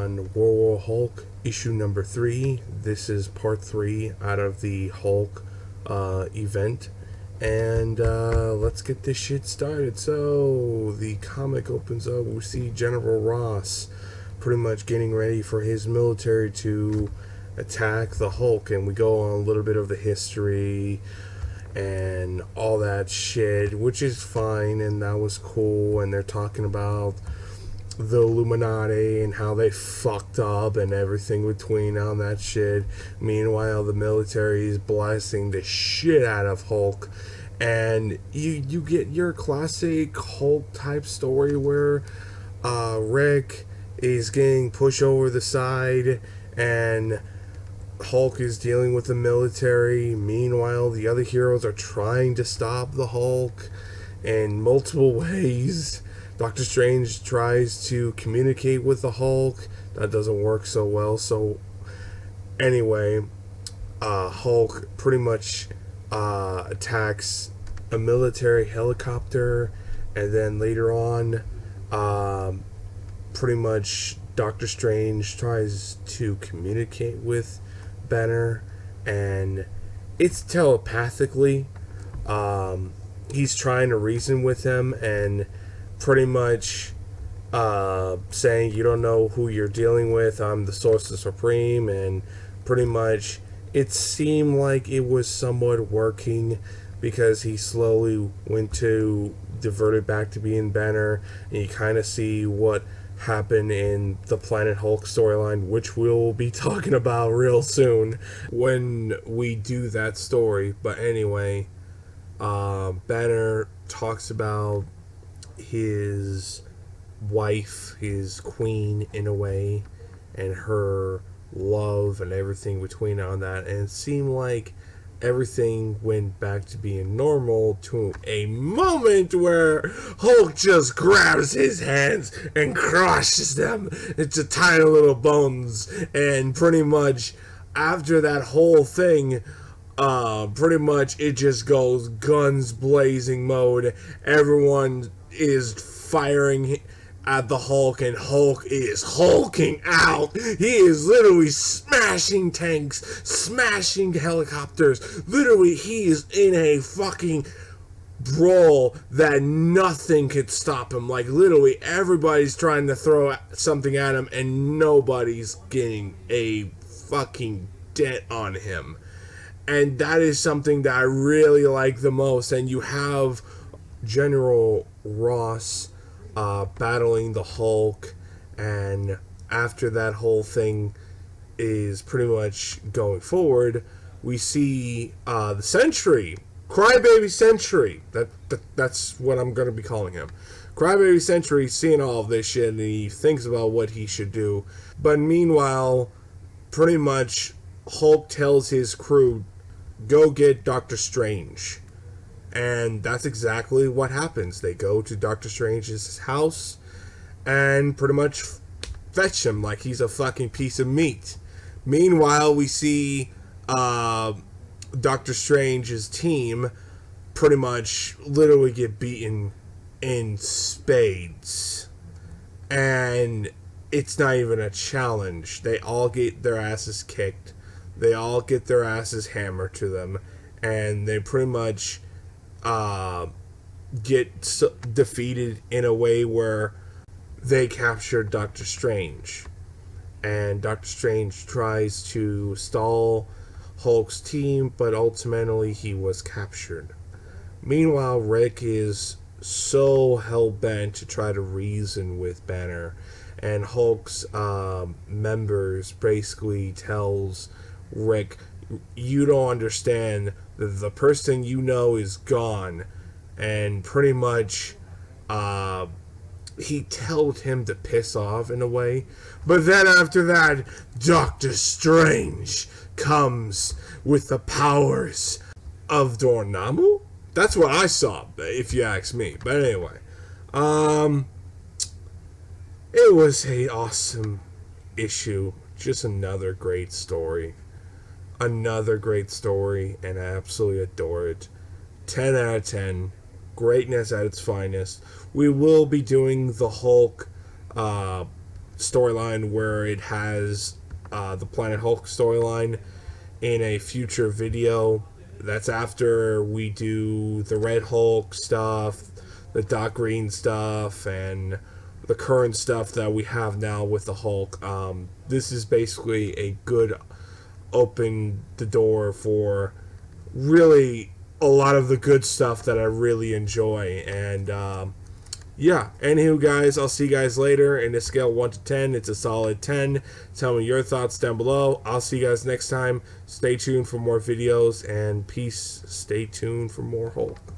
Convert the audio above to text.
on World War Hulk issue number 3. This is part 3 out of the Hulk event. And let's get this shit started. So, the comic opens up. We see General Ross pretty much getting ready for his military to attack the Hulk. And we go on a little bit of the history and all that shit, which is fine. And that was cool. And they're talking about the Illuminati and how they fucked up and everything between all that shit. Meanwhile, the military is blasting the shit out of Hulk, and you get your classic Hulk type story where Rick is getting pushed over the side and Hulk is dealing with the military. Meanwhile, the other heroes are trying to stop the Hulk in multiple ways. Doctor Strange tries to communicate with the Hulk. That doesn't work so well. So, anyway, Hulk pretty much attacks a military helicopter. And then later on, pretty much Doctor Strange tries to communicate with Banner. And it's telepathically. He's trying to reason with him and pretty much saying, you don't know who you're dealing with, I'm the Sorcerer Supreme, and pretty much it seemed like it was somewhat working because he slowly went to diverted back to being Banner, and you kind of see what happened in the Planet Hulk storyline, which we'll be talking about real soon when we do that story. But anyway, Banner talks about his wife, his queen in a way, and her love and everything between on that, and it seemed like everything went back to being normal to a moment where Hulk just grabs his hands and crushes them into tiny little bones, and pretty much after that whole thing, pretty much it just goes guns blazing mode. Everyone is firing at the Hulk, and Hulk is hulking out. He is literally smashing tanks, smashing helicopters. Literally, he is in a fucking brawl that nothing could stop him. Like, literally, everybody's trying to throw something at him, and nobody's getting a fucking dent on him. And that is something that I really like the most. And you have General Ross battling the Hulk, and after that whole thing is pretty much going forward, we see the Sentry, Crybaby Sentry. That's what I'm going to be calling him. Crybaby Sentry seeing all of this shit, and he thinks about what he should do. But meanwhile, pretty much Hulk tells his crew, go get Doctor Strange. And that's exactly what happens. They go to Doctor Strange's house and pretty much fetch him like he's a fucking piece of meat. Meanwhile, we see Doctor Strange's team pretty much literally get beaten in spades. And it's not even a challenge. They all get their asses kicked. They all get their asses hammered to them. And they pretty much get defeated in a way where they capture Doctor Strange. And Doctor Strange tries to stall Hulk's team, but ultimately he was captured. Meanwhile, Rick is so hell-bent to try to reason with Banner, and Hulk's members basically tells Rick, you don't understand, the person you know is gone. And pretty much he told him to piss off in a way. But then after that, Doctor Strange comes with the powers of Dormammu. That's what I saw, if you ask me. But anyway, it was an awesome issue. Just another great story. Another great story, and I absolutely adore it. 10 out of 10. Greatness at its finest. We will be doing the Hulk storyline where it has the Planet Hulk storyline in a future video. That's after we do the Red Hulk stuff, the Doc Green stuff, and the current stuff that we have now with the Hulk. This is basically a good open the door for really a lot of the good stuff that I really enjoy. And yeah, anywho, guys, I'll see you guys later. In a scale 1 to 10, it's a solid 10. Tell me your thoughts down below. I'll see you guys next time. Stay tuned for more videos, and peace. Stay tuned for more Hulk.